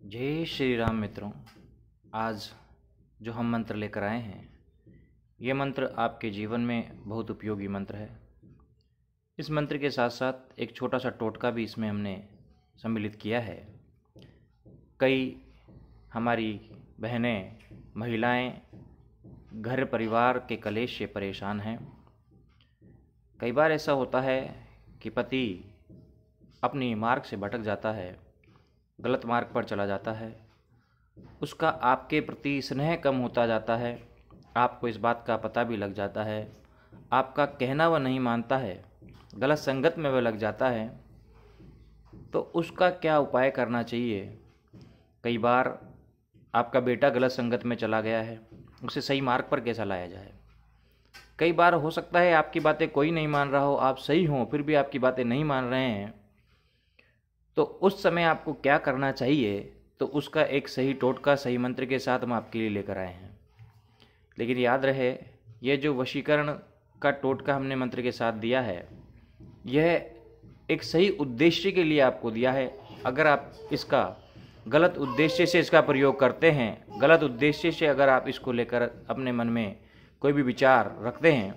जय श्री राम मित्रों। आज जो हम मंत्र लेकर आए हैं, ये मंत्र आपके जीवन में बहुत उपयोगी मंत्र है। इस मंत्र के साथ साथ एक छोटा सा टोटका भी इसमें हमने सम्मिलित किया है। कई हमारी बहनें, महिलाएं घर परिवार के कलेश से परेशान हैं। कई बार ऐसा होता है कि पति अपनी मार्ग से भटक जाता है, गलत मार्ग पर चला जाता है, उसका आपके प्रति स्नेह कम होता जाता है, आपको इस बात का पता भी लग जाता है, आपका कहना वह नहीं मानता है, गलत संगत में वह लग जाता है, तो उसका क्या उपाय करना चाहिए। कई बार आपका बेटा गलत संगत में चला गया है, उसे सही मार्ग पर कैसा लाया जाए। कई बार हो सकता है आपकी बातें कोई नहीं मान रहा हो, आप सही हों फिर भी आपकी बातें नहीं मान रहे हैं, तो उस समय आपको क्या करना चाहिए, तो उसका एक सही टोटका सही मंत्र के साथ हम आपके लिए लेकर आए हैं। लेकिन याद रहे, यह जो वशीकरण का टोटका हमने मंत्र के साथ दिया है, यह एक सही उद्देश्य के लिए आपको दिया है। अगर आप इसका गलत उद्देश्य से इसका प्रयोग करते हैं, गलत उद्देश्य से अगर आप इसको लेकर अपने मन में कोई भी विचार रखते हैं,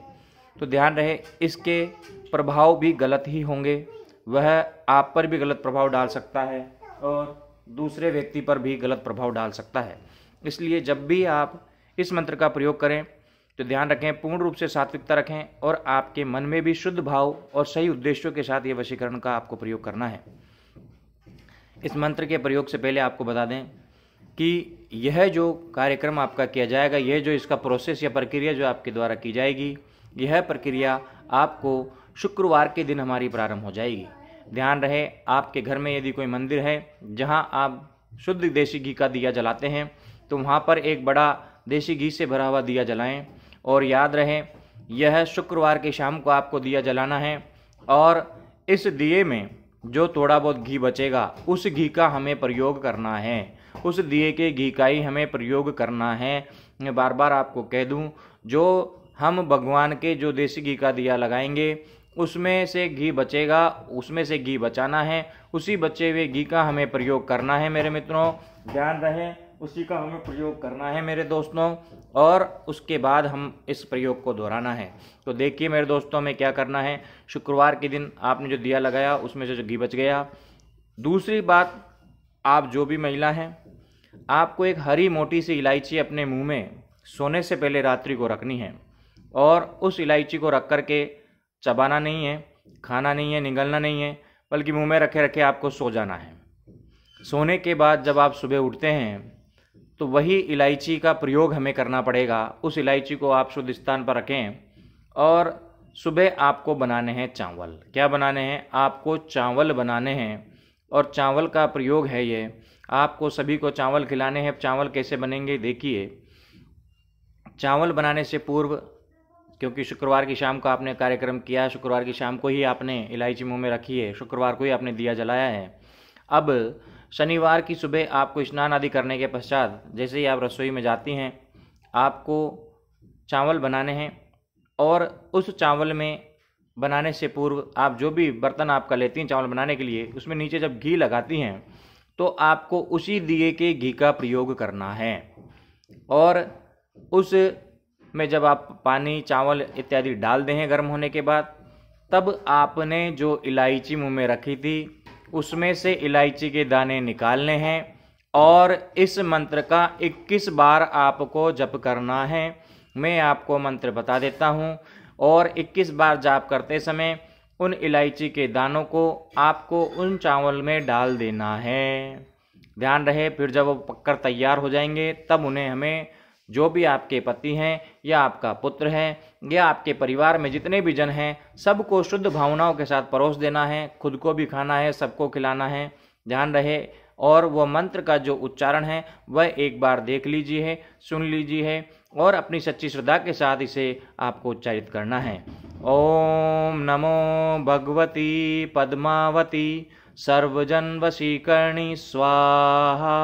तो ध्यान रहे इसके प्रभाव भी गलत ही होंगे। वह आप पर भी गलत प्रभाव डाल सकता है और दूसरे व्यक्ति पर भी गलत प्रभाव डाल सकता है। इसलिए जब भी आप इस मंत्र का प्रयोग करें तो ध्यान रखें, पूर्ण रूप से सात्विकता रखें और आपके मन में भी शुद्ध भाव और सही उद्देश्यों के साथ ये वशीकरण का आपको प्रयोग करना है। इस मंत्र के प्रयोग से पहले आपको बता दें कि यह जो कार्यक्रम आपका किया जाएगा, यह जो इसका प्रोसेस या प्रक्रिया जो आपके द्वारा की जाएगी, यह प्रक्रिया आपको शुक्रवार के दिन हमारी प्रारंभ हो जाएगी। ध्यान रहे, आपके घर में यदि कोई मंदिर है जहां आप शुद्ध देसी घी का दिया जलाते हैं, तो वहां पर एक बड़ा देसी घी से भरा हुआ दिया जलाएं। और याद रहे, यह शुक्रवार की शाम को आपको दिया जलाना है और इस दिए में जो थोड़ा बहुत घी बचेगा उस घी का हमें प्रयोग करना है, उस दिए के घी का ही हमें प्रयोग करना है। मैं बार बार आपको कह दूं, जो हम भगवान के जो देसी घी का दिया लगाएंगे उसमें से घी बचेगा, उसमें से घी बचाना है, उसी बचे हुए घी का हमें प्रयोग करना है मेरे मित्रों। ध्यान रहे, उसी का हमें प्रयोग करना है मेरे दोस्तों, और उसके बाद हम इस प्रयोग को दोहराना है। तो देखिए मेरे दोस्तों, में क्या करना है। शुक्रवार के दिन आपने जो दिया लगाया उसमें से जो घी बच गया, दूसरी बात, आप जो भी महिला हैं, आपको एक हरी मोटी सी इलायची अपने मुंह में सोने से पहले रात्रि को रखनी है और उस इलायची को रख करके चबाना नहीं है, खाना नहीं है, निगलना नहीं है, बल्कि मुंह में रखे रखे आपको सो जाना है। सोने के बाद जब आप सुबह उठते हैं तो वही इलायची का प्रयोग हमें करना पड़ेगा। उस इलायची को आप शुद्ध स्थान पर रखें और सुबह आपको बनाने हैं चावल। क्या बनाने हैं? आपको चावल बनाने हैं और चावल का प्रयोग है ये, आपको सभी को चावल खिलाने हैं। चावल कैसे बनेंगे देखिए। चावल बनाने से पूर्व, क्योंकि शुक्रवार की शाम को आपने कार्यक्रम किया है, शुक्रवार की शाम को ही आपने इलायची मुंह में रखी है, शुक्रवार को ही आपने दिया जलाया है। अब शनिवार की सुबह आपको स्नान आदि करने के पश्चात जैसे ही आप रसोई में जाती हैं, आपको चावल बनाने हैं और उस चावल में बनाने से पूर्व आप जो भी बर्तन आपका लेती हैं चावल बनाने के लिए, उसमें नीचे जब घी लगाती हैं तो आपको उसी दिए के घी का प्रयोग करना है। और उस में जब आप पानी, चावल इत्यादि डाल दें गर्म होने के बाद, तब आपने जो इलायची मुंह में रखी थी उसमें से इलायची के दाने निकालने हैं और इस मंत्र का 21 बार आपको जप करना है। मैं आपको मंत्र बता देता हूं और 21 बार जाप करते समय उन इलायची के दानों को आपको उन चावल में डाल देना है। ध्यान रहे, फिर जब वो पककर तैयार हो जाएंगे तब उन्हें हमें, जो भी आपके पति हैं या आपका पुत्र है या आपके परिवार में जितने भी जन हैं, सबको शुद्ध भावनाओं के साथ परोस देना है, खुद को भी खाना है, सबको खिलाना है। ध्यान रहे, और वह मंत्र का जो उच्चारण है वह एक बार देख लीजिए, सुन लीजिए और अपनी सच्ची श्रद्धा के साथ इसे आपको उच्चारित करना है। ओम नमो भगवती पद्मावती सर्वजन वशीकरणी स्वाहा।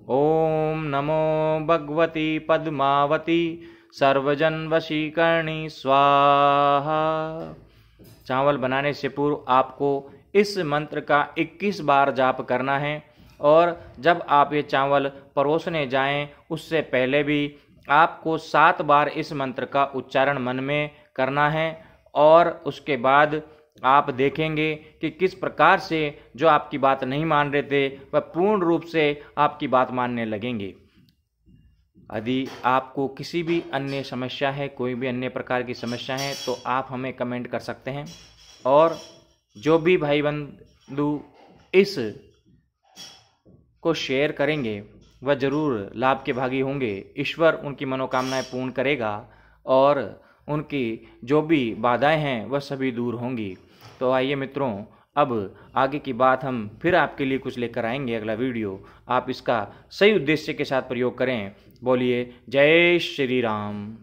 ओम नमो भगवती पद्मावती सर्वजन वशीकरणी स्वाहा। चावल बनाने से पूर्व आपको इस मंत्र का 21 बार जाप करना है और जब आप ये चावल परोसने जाएं उससे पहले भी आपको 7 बार इस मंत्र का उच्चारण मन में करना है और उसके बाद आप देखेंगे कि किस प्रकार से जो आपकी बात नहीं मान रहे थे वह पूर्ण रूप से आपकी बात मानने लगेंगे। यदि आपको किसी भी अन्य समस्या है, कोई भी अन्य प्रकार की समस्या है, तो आप हमें कमेंट कर सकते हैं और जो भी भाई बंधु इस को शेयर करेंगे वह जरूर लाभ के भागी होंगे। ईश्वर उनकी मनोकामनाएं पूर्ण करेगा और उनकी जो भी बाधाएं हैं वह सभी दूर होंगी। तो आइए मित्रों, अब आगे की बात हम फिर आपके लिए कुछ लेकर आएंगे अगला वीडियो। आप इसका सही उद्देश्य के साथ प्रयोग करें। बोलिए जय श्री राम।